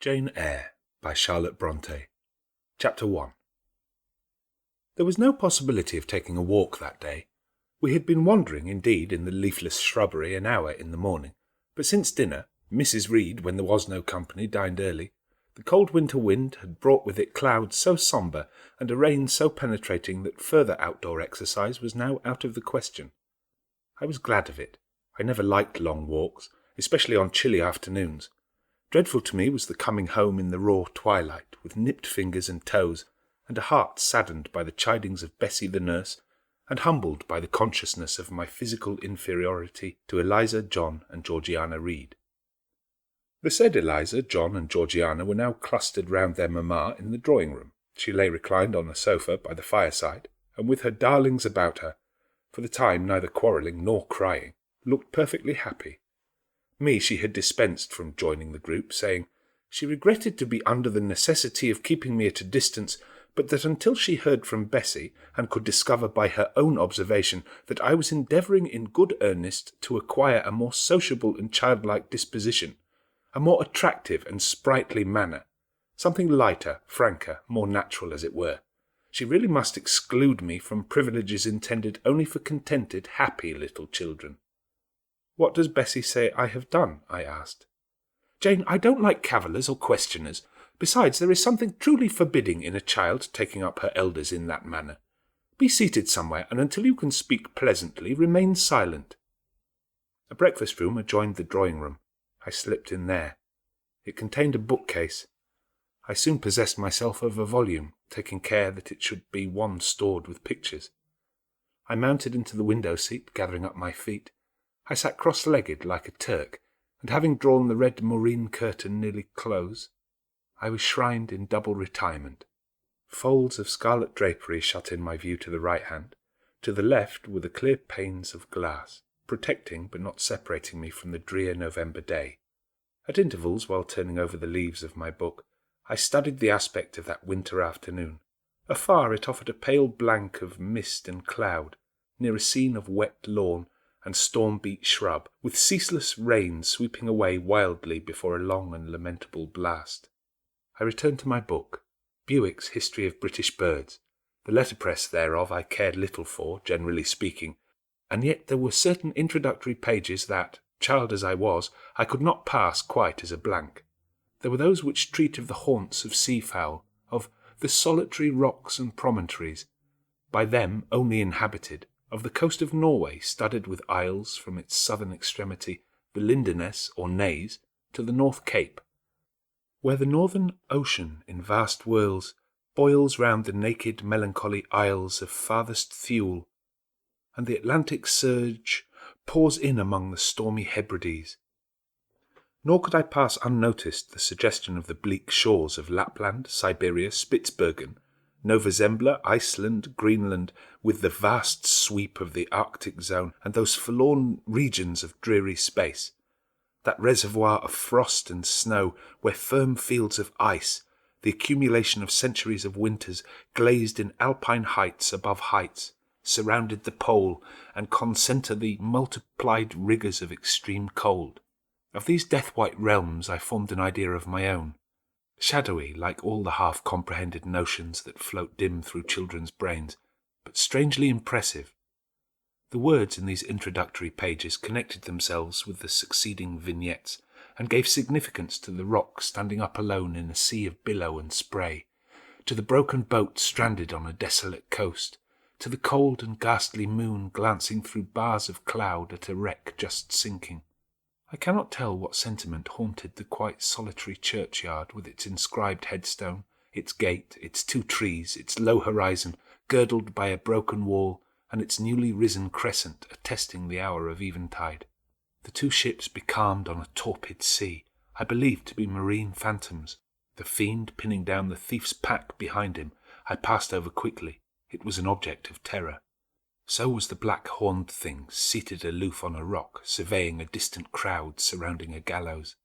Jane Eyre by Charlotte Brontë. Chapter 1. There was no possibility of taking a walk that day. We had been wandering, indeed, in the leafless shrubbery an hour in the morning, but since dinner, Mrs. Reed, when there was no company, dined early. The cold winter wind had brought with it clouds so sombre and a rain so penetrating that further outdoor exercise was now out of the question. I was glad of it. I never liked long walks, especially on chilly afternoons. Dreadful to me was the coming home in the raw twilight, with nipped fingers and toes, and a heart saddened by the chidings of Bessie the nurse, and humbled by the consciousness of my physical inferiority to Eliza, John, and Georgiana Reed. The said Eliza, John, and Georgiana were now clustered round their mamma in the drawing-room. She lay reclined on a sofa by the fireside, and with her darlings about her, for the time neither quarrelling nor crying, looked perfectly happy. Me she had dispensed from joining the group, saying she regretted to be under the necessity of keeping me at a distance, but that until she heard from Bessie, and could discover by her own observation that I was endeavouring in good earnest to acquire a more sociable and childlike disposition, a more attractive and sprightly manner, something lighter, franker, more natural as it were, she really must exclude me from privileges intended only for contented, happy little children. "What does Bessie say I have done?" I asked. "Jane, I don't like cavillers or questioners. Besides, there is something truly forbidding in a child taking up her elders in that manner. Be seated somewhere, and until you can speak pleasantly, remain silent." A breakfast-room adjoined the drawing-room. I slipped in there. It contained a bookcase. I soon possessed myself of a volume, taking care that it should be one stored with pictures. I mounted into the window-seat, gathering up my feet. I sat cross-legged like a Turk, and having drawn the red moreen curtain nearly close, I was shrined in double retirement. Folds of scarlet drapery shut in my view to the right hand. To the left were the clear panes of glass, protecting but not separating me from the drear November day. At intervals, while turning over the leaves of my book, I studied the aspect of that winter afternoon. Afar it offered a pale blank of mist and cloud, near a scene of wet lawn and storm-beat shrub, with ceaseless rain sweeping away wildly before a long and lamentable blast. I returned to my book, Bewick's History of British Birds. The letterpress thereof I cared little for, generally speaking, and yet there were certain introductory pages that, child as I was, I could not pass quite as a blank. There were those which treat of the haunts of sea-fowl, of the solitary rocks and promontories, by them only inhabited, of the coast of Norway studded with isles from its southern extremity, the Linderness or Naze, to the North Cape, where the northern ocean in vast whirls boils round the naked melancholy isles of farthest Thule, and the Atlantic surge pours in among the stormy Hebrides. Nor could I pass unnoticed the suggestion of the bleak shores of Lapland, Siberia, Spitzbergen, Nova Zembla, Iceland, Greenland, with the vast sweep of the Arctic zone and those forlorn regions of dreary space, that reservoir of frost and snow where firm fields of ice, the accumulation of centuries of winters glazed in alpine heights above heights, surrounded the pole and concentre the multiplied rigours of extreme cold. Of these death-white realms I formed an idea of my own, shadowy like all the half-comprehended notions that float dim through children's brains, but strangely impressive. The words in these introductory pages connected themselves with the succeeding vignettes, and gave significance to the rock standing up alone in a sea of billow and spray, to the broken boat stranded on a desolate coast, to the cold and ghastly moon glancing through bars of cloud at a wreck just sinking. I cannot tell what sentiment haunted the quite solitary churchyard with its inscribed headstone, its gate, its 2 trees, its low horizon, girdled by a broken wall, and its newly risen crescent attesting the hour of eventide. The 2 ships becalmed on a torpid sea, I believed to be marine phantoms. The fiend pinning down the thief's pack behind him, I passed over quickly. It was an object of terror. So was the black-horned thing seated aloof on a rock, surveying a distant crowd surrounding a gallows.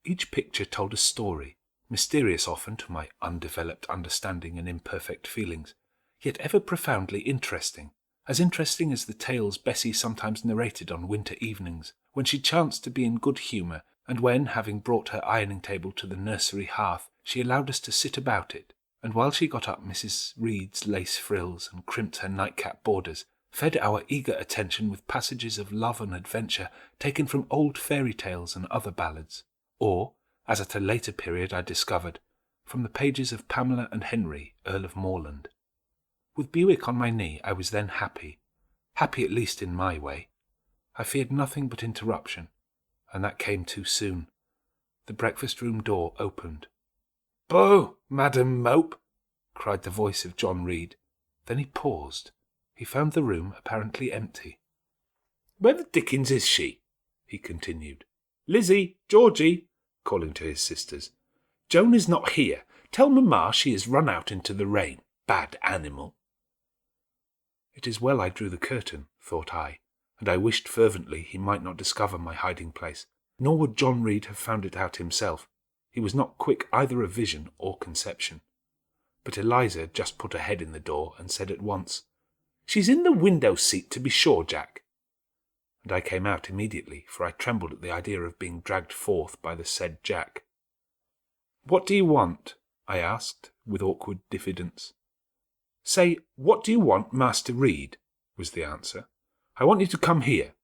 Each picture told a story, mysterious often to my undeveloped understanding and imperfect feelings, yet ever profoundly interesting as the tales Bessie sometimes narrated on winter evenings, when she chanced to be in good humour and when, having brought her ironing-table to the nursery hearth, she allowed us to sit about it, and while she got up Mrs. Reed's lace frills and crimped her nightcap borders, fed our eager attention with passages of love and adventure taken from old fairy tales and other ballads, or, as at a later period I discovered, from the pages of Pamela and Henry, Earl of Morland. With Bewick on my knee I was then happy at least in my way. I feared nothing but interruption, and that came too soon. The breakfast-room door opened. "Bo, Madam Mope!" cried the voice of John Reed. Then he paused. He found the room apparently empty. "Where the dickens is she?" he continued. "Lizzie, Georgie," calling to his sisters. "Joan is not here. Tell Mamma she has run out into the rain. Bad animal." It is well I drew the curtain, thought I, and I wished fervently he might not discover my hiding-place, nor would John Reed have found it out himself. He was not quick either of vision or conception. But Eliza just put her head in the door and said at once, "She's in the window-seat, to be sure, Jack." And I came out immediately, for I trembled at the idea of being dragged forth by the said Jack. "What do you want?" I asked, with awkward diffidence. "Say, what do you want, Master Reed?" was the answer. "I want you to come here."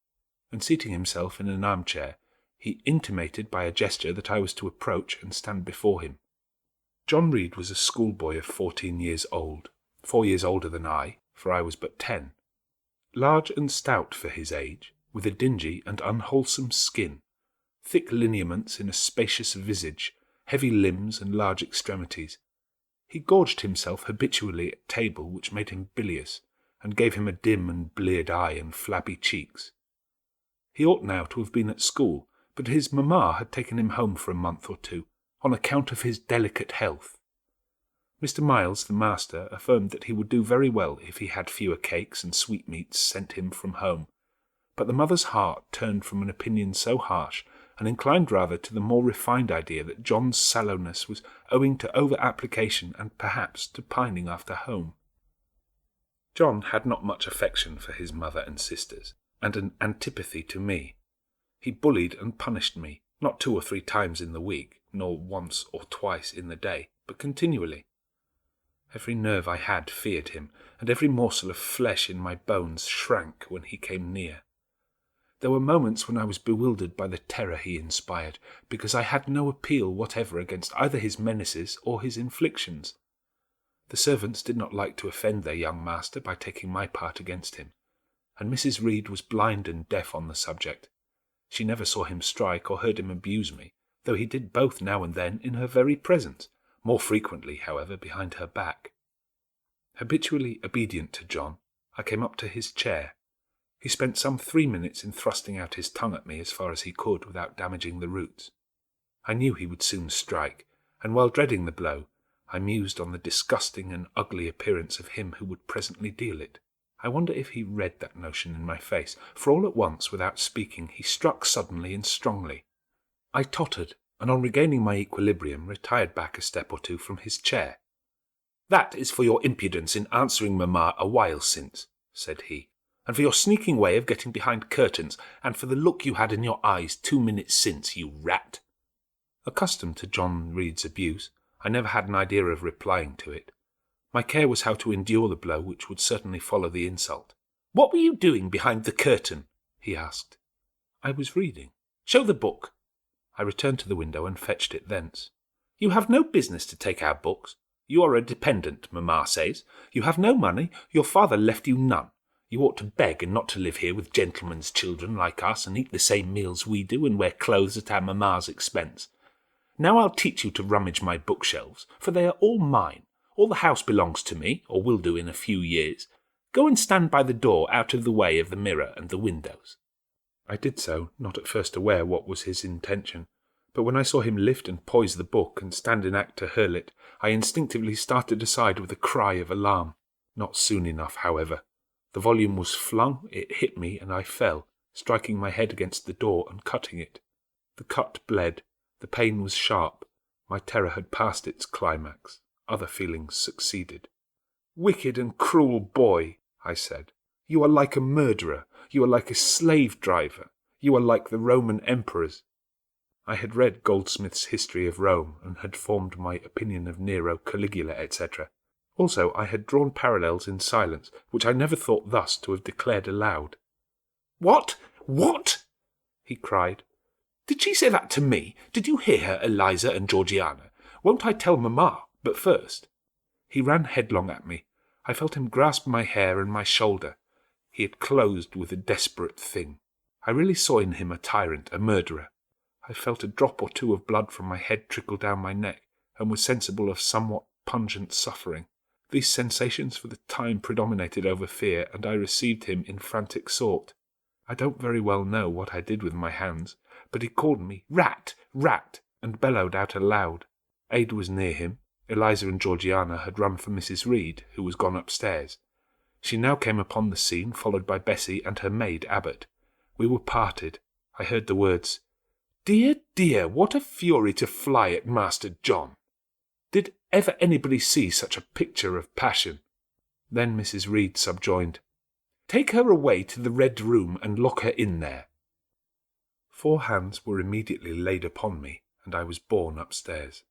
And seating himself in an armchair, he intimated by a gesture that I was to approach and stand before him. John Reed was a schoolboy of 14 years old, 4 years older than I, for I was but 10. Large and stout for his age, with a dingy and unwholesome skin, thick lineaments in a spacious visage, heavy limbs and large extremities. He gorged himself habitually at table, which made him bilious, and gave him a dim and bleared eye and flabby cheeks. He ought now to have been at school, but his mamma had taken him home for a month or two, on account of his delicate health. Mr. Miles, the master, affirmed that he would do very well if he had fewer cakes and sweetmeats sent him from home, but the mother's heart turned from an opinion so harsh, and inclined rather to the more refined idea that John's sallowness was owing to over-application and perhaps to pining after home. John had not much affection for his mother and sisters, and an antipathy to me. He bullied and punished me, not 2 or 3 times in the week, nor once or twice in the day, but continually. Every nerve I had feared him, and every morsel of flesh in my bones shrank when he came near. There were moments when I was bewildered by the terror he inspired, because I had no appeal whatever against either his menaces or his inflictions. The servants did not like to offend their young master by taking my part against him, and Mrs. Reed was blind and deaf on the subject. She never saw him strike or heard him abuse me, though he did both now and then in her very presence, more frequently, however, behind her back. Habitually obedient to John, I came up to his chair. He spent some 3 minutes in thrusting out his tongue at me as far as he could without damaging the roots. I knew he would soon strike, and while dreading the blow, I mused on the disgusting and ugly appearance of him who would presently deal it. I wonder if he read that notion in my face, for all at once, without speaking, he struck suddenly and strongly. I tottered, and on regaining my equilibrium, retired back a step or 2 from his chair. "That is for your impudence in answering Mamma a while since," said he, "and for your sneaking way of getting behind curtains, and for the look you had in your eyes 2 minutes since, you rat." Accustomed to John Reed's abuse, I never had an idea of replying to it. My care was how to endure the blow which would certainly follow the insult. "What were you doing behind the curtain?" he asked. "I was reading." "Show the book." I returned to the window and fetched it thence. "You have no business to take our books. You are a dependent, Mamma says. You have no money. Your father left you none. You ought to beg and not to live here with gentlemen's children like us, and eat the same meals we do, and wear clothes at our mamma's expense. Now I'll teach you to rummage my bookshelves, for they are all mine. All the house belongs to me, or will do in a few years. Go and stand by the door out of the way of the mirror and the windows." I did so, not at first aware what was his intention, but when I saw him lift and poise the book and stand in act to hurl it, I instinctively started aside with a cry of alarm. Not soon enough, however. The volume was flung, it hit me, and I fell, striking my head against the door and cutting it. The cut bled, the pain was sharp, my terror had passed its climax, other feelings succeeded. "Wicked and cruel boy," I said, "you are like a murderer, you are like a slave-driver, you are like the Roman emperors." I had read Goldsmith's History of Rome, and had formed my opinion of Nero, Caligula, etc. Also, I had drawn parallels in silence, which I never thought thus to have declared aloud. "What? What?" he cried. "Did she say that to me? Did you hear her, Eliza and Georgiana? Won't I tell Mamma? But first—" He ran headlong at me. I felt him grasp my hair and my shoulder. He had closed with a desperate thing. I really saw in him a tyrant, a murderer. I felt a drop or two of blood from my head trickle down my neck, and was sensible of somewhat pungent suffering. These sensations for the time predominated over fear, and I received him in frantic sort. I don't very well know what I did with my hands, but he called me "Rat! Rat!" and bellowed out aloud. Ada was near him. Eliza and Georgiana had run for Mrs. Reed, who was gone upstairs. She now came upon the scene, followed by Bessie and her maid Abbot. We were parted. I heard the words, "Dear, dear, what a fury to fly at Master John! Did ever anybody see such a picture of passion?" Then Mrs. Reed subjoined, "Take her away to the Red Room and lock her in there." 4 hands were immediately laid upon me, and I was borne upstairs.